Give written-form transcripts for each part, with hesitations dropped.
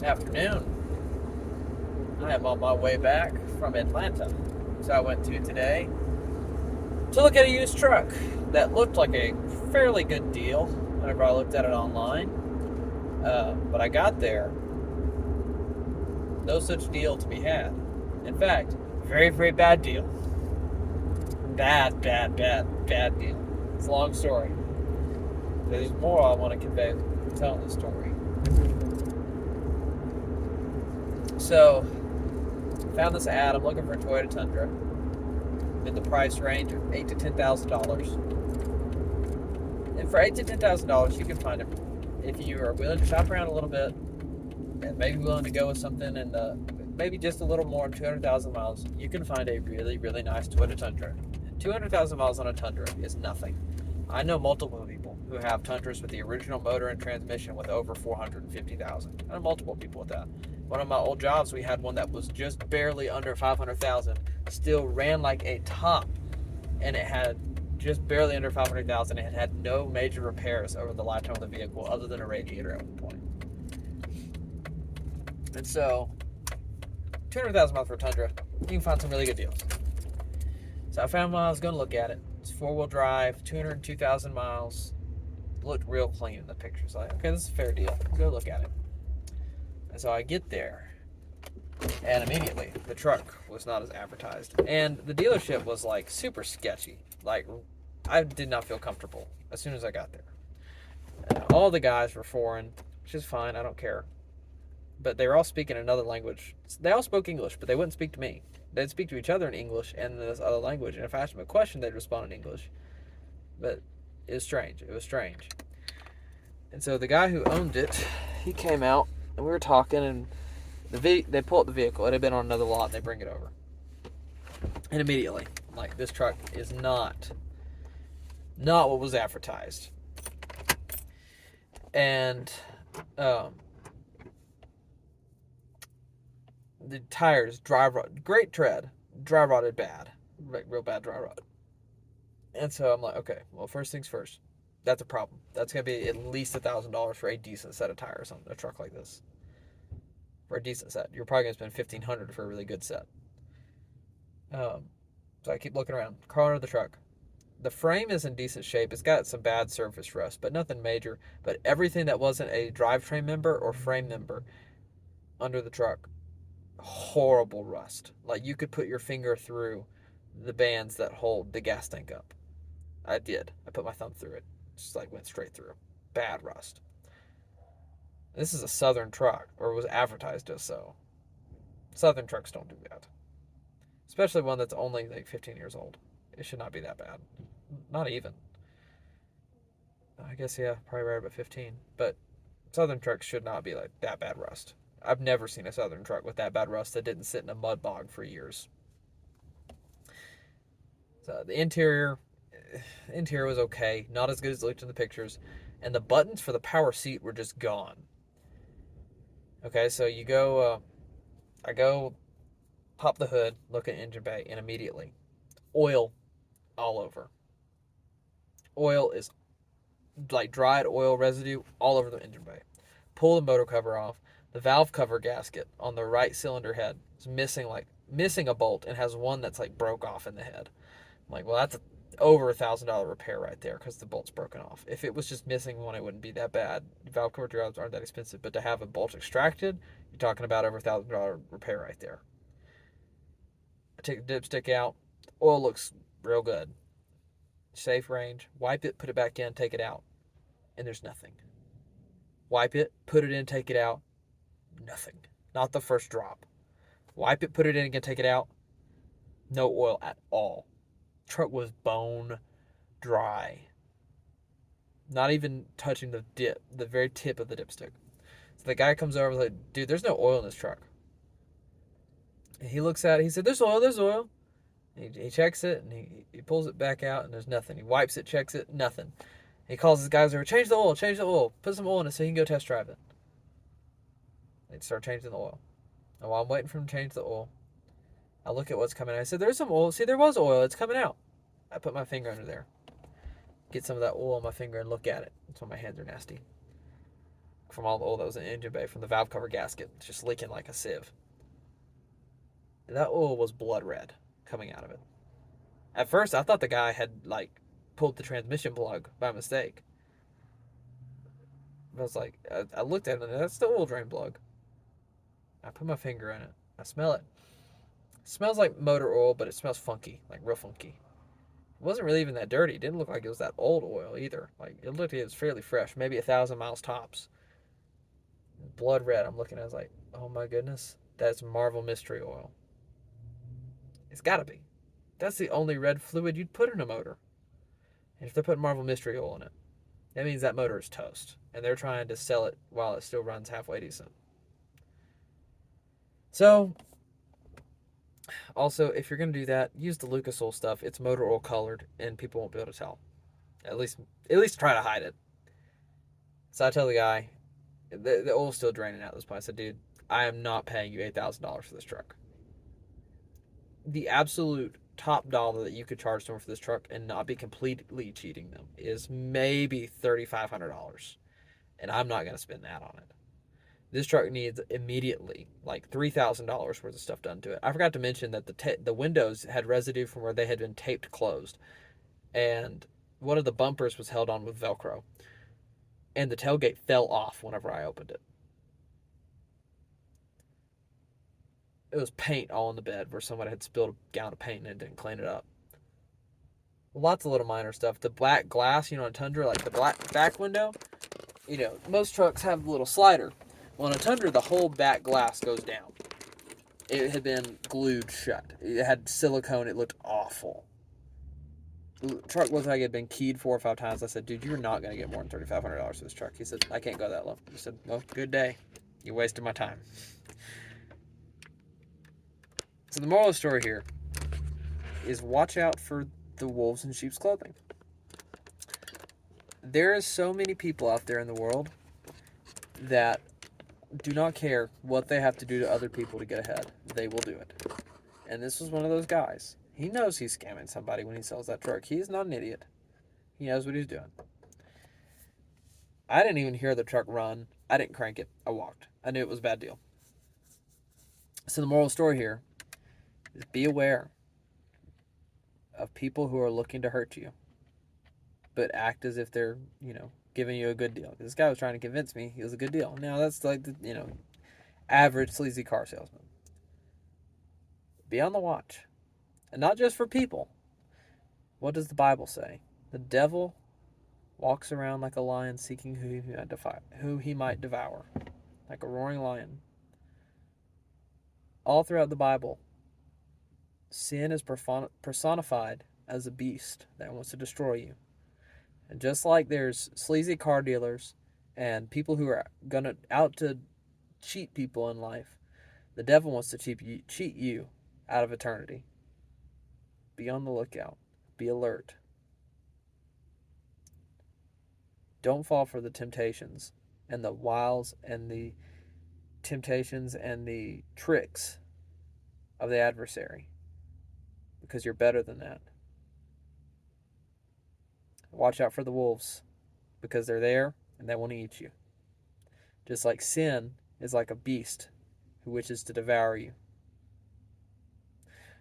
afternoon. I am on my way back from Atlanta. So I went to today to look at a used truck that looked like a fairly good deal whenever I looked at it online. But I got there, no such deal to be had. In fact, very, very bad deal. Bad, bad, bad, bad deal. It's a long story. There's more I want to convey telling the story. So, found this ad. I'm looking for a Toyota Tundra in the price range of $8,000 to $10,000. And for $8,000 to $10,000, you can find it if you are willing to shop around a little bit and maybe willing to go with something in the maybe just a little more than 200,000 miles. You can find a really, really nice Toyota Tundra. 200,000 miles on a Tundra is nothing. I know multiple people who have Tundras with the original motor and transmission with over 450,000. I know multiple people with that. One of my old jobs, we had one that was just barely under 500,000, still ran like a top, and it had just barely under 500,000. It had no major repairs over the lifetime of the vehicle other than a radiator at one point. And so, 200,000 miles for a Tundra, you can find some really good deals. So I found one. I was going to look at it. It's 4-wheel drive, 202,000 miles. Looked real clean in the pictures. Like, okay, this is a fair deal. Go look at it. And so I get there, and immediately the truck was not as advertised. And the dealership was like super sketchy. Like, I did not feel comfortable as soon as I got there. And all the guys were foreign, which is fine. I don't care. But they were all speaking another language. They all spoke English, but they wouldn't speak to me. They'd speak to each other in English and this other language. And if I asked them a question, they'd respond in English. But it was strange. It was strange. And so the guy who owned it, he came out, and we were talking, and they pull up the vehicle. It had been on another lot, and they bring it over. And immediately, like, this truck is not what was advertised. And the tires, great tread, dry rotted bad, real bad dry rot. And so I'm like, okay, well, first things first, that's a problem. That's gonna be at least $1,000 for a decent set of tires on a truck like this. For a decent set, you're probably gonna spend $1,500 for a really good set. So I keep looking around, crawl under the truck. The frame is in decent shape. It's got some bad surface rust, but nothing major. But everything that wasn't a drivetrain member or frame member under the truck, horrible rust. Like, you could put your finger through the bands that hold the gas tank up. I did. I put my thumb through it. Just like went straight through. Bad rust. This is a Southern truck, or was advertised as so. Southern trucks don't do that. Especially one that's only like 15 years old. It should not be that bad. Not even. I guess, yeah, probably right about 15. But Southern trucks should not be like that bad rust. I've never seen a Southern truck with that bad rust that didn't sit in a mud bog for years. So the interior was okay. Not as good as it looked in the pictures. And the buttons for the power seat were just gone. Okay, so you go, I go pop the hood, look at engine bay, and immediately, oil all over. Oil is like dried oil residue all over the engine bay. Pull the motor cover off. The valve cover gasket on the right cylinder head is missing a bolt and has one that's like broke off in the head. I'm like, well, that's over $1,000 repair right there because the bolt's broken off. If it was just missing one, it wouldn't be that bad. Valve cover jobs aren't that expensive, but to have a bolt extracted, you're talking about over $1,000 repair right there. I take the dipstick out. Oil looks real good. Safe range. Wipe it, put it back in, take it out, and there's nothing. Wipe it, put it in, take it out. Nothing. Not the first drop. Wipe it, put it in again, take it out. No oil at all. Truck was bone dry. Not even touching the very tip of the dipstick. So the guy comes over and is like, dude, there's no oil in this truck. And he looks at it, he said, there's oil. He checks it, and he pulls it back out, and there's nothing. He wipes it, checks it, nothing. He calls his guys over, change the oil, put some oil in it so he can go test drive it. They start changing the oil. And while I'm waiting for him to change the oil, I look at what's coming out. I said, there's some oil. See, there was oil. It's coming out. I put my finger under there. Get some of that oil on my finger and look at it. That's why my hands are nasty. from all the oil that was in the engine bay from the valve cover gasket, just leaking like a sieve. And that oil was blood red coming out of it. At first, I thought the guy had like pulled the transmission plug by mistake. I was like, I looked at it, and that's the oil drain plug. I put my finger in it. I smell it. It smells like motor oil, but it smells funky, like real funky. It wasn't really even that dirty. It didn't look like it was that old oil either. Like it looked like it was fairly fresh, maybe 1,000 miles tops. Blood red. I'm looking at it, I was like, oh my goodness, that's Marvel Mystery Oil. It's gotta be. That's the only red fluid you'd put in a motor. And if they're putting Marvel Mystery Oil in it, that means that motor is toast. And they're trying to sell it while it still runs halfway decent. So, also, if you're going to do that, use the Lucas Oil stuff. It's motor oil colored, and people won't be able to tell. At least try to hide it. So I tell the guy, the oil's still draining out at this point. I said, dude, I am not paying you $8,000 for this truck. The absolute top dollar that you could charge someone for this truck and not be completely cheating them is maybe $3,500. And I'm not going to spend that on it. This truck needs immediately like $3,000 worth of stuff done to it. I forgot to mention that the windows had residue from where they had been taped closed. And one of the bumpers was held on with Velcro. And the tailgate fell off whenever I opened it. It was paint all in the bed where somebody had spilled a gallon of paint and didn't clean it up. Lots of little minor stuff. The black glass, on a Tundra, like the black back window, most trucks have a little slider. Well, on a Tundra, the whole back glass goes down. It had been glued shut. It had silicone. It looked awful. The truck looked like it had been keyed 4 or 5 times. I said, dude, you're not going to get more than $3,500 for this truck. He said, I can't go that low. I said, well, good day. You wasted my time. So the moral of the story here is watch out for the wolves in sheep's clothing. There is so many people out there in the world that do not care what they have to do to other people to get ahead. They will do it. And this was one of those guys. He knows he's scamming somebody when he sells that truck. He is not an idiot. He knows what he's doing. I didn't even hear the truck run. I didn't crank it. I walked. I knew it was a bad deal. So the moral of the story here is be aware of people who are looking to hurt you, but act as if they're, giving you a good deal. This guy was trying to convince me it was a good deal. Now that's like the, average sleazy car salesman. Be on the watch. And not just for people. What does the Bible say? The devil walks around like a lion seeking who he might devour. Like a roaring lion. All throughout the Bible, sin is personified as a beast that wants to destroy you. And just like there's sleazy car dealers and people who are out to cheat people in life, the devil wants to cheat you out of eternity. Be on the lookout. Be alert. Don't fall for the temptations and the wiles and the temptations and the tricks of the adversary, because you're better than that. Watch out for the wolves, because they're there and they want to eat you. Just like sin is like a beast who wishes to devour you.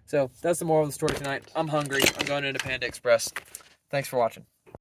So that's the moral of the story tonight. I'm hungry. I'm going into Panda Express. Thanks for watching.